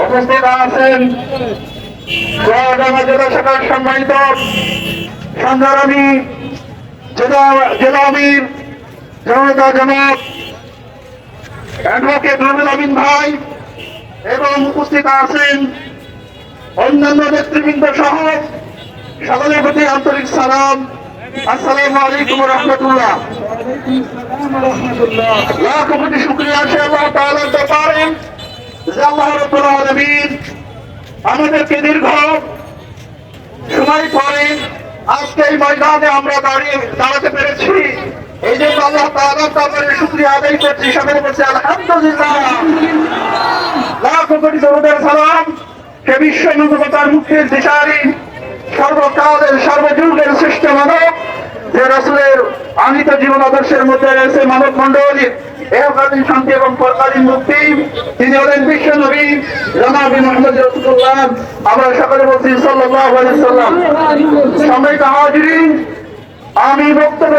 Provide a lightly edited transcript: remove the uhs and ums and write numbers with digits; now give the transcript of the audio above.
উপস্থিত আছেন জেলা শাখার সম্মানিত সংগ্রামী জেলা আমির জনতা জনক অ্যাডভোকেট রুহুল আমিন ভাই এবং উপস্থিত আছেন অন্যান্য নেতৃবৃন্দ সহ সকলের প্রতি আন্তরিক সালাম। আসসালামু আলাইকুম ওয়া রাহমাতুল্লাহ। লাখ কোটি শুকরিয়া আছে আল্লাহ তাআলার দরবারে যে আল্লাহ রাব্বুল আলামিন আমাদেরকে দীর্ঘ সময় পরে আজকে এই ময়দানে আমরা দাঁড়াতে পেরেছি। এই জন্য আল্লাহ তাআলার দরবারে শুকরিয়া আদায় করছি, সকলে বলছি আলহামদুলিল্লাহ। লাখ কোটি দরুদের সালাম সে বিশ্ব মানবতার মুক্তির দিশারি সর্বকালের সর্বযুগের শ্রেষ্ঠ মানব যে রাসূলের আনিত জীবন আদর্শের মধ্যে রয়েছে মানব মণ্ডলীর এহকালীন শান্তি এবং পরকালীন মুক্তি। তিনি হলেন বিশ্ব নবী জনাবে মুহাম্মদ রাসূলুল্লাহ। আমরা সকলে বলছি সাল্লাল্লাহু আলাইহি ওয়াসাল্লাম। সম্মানিত হাজিরিন, আমি বক্তব্য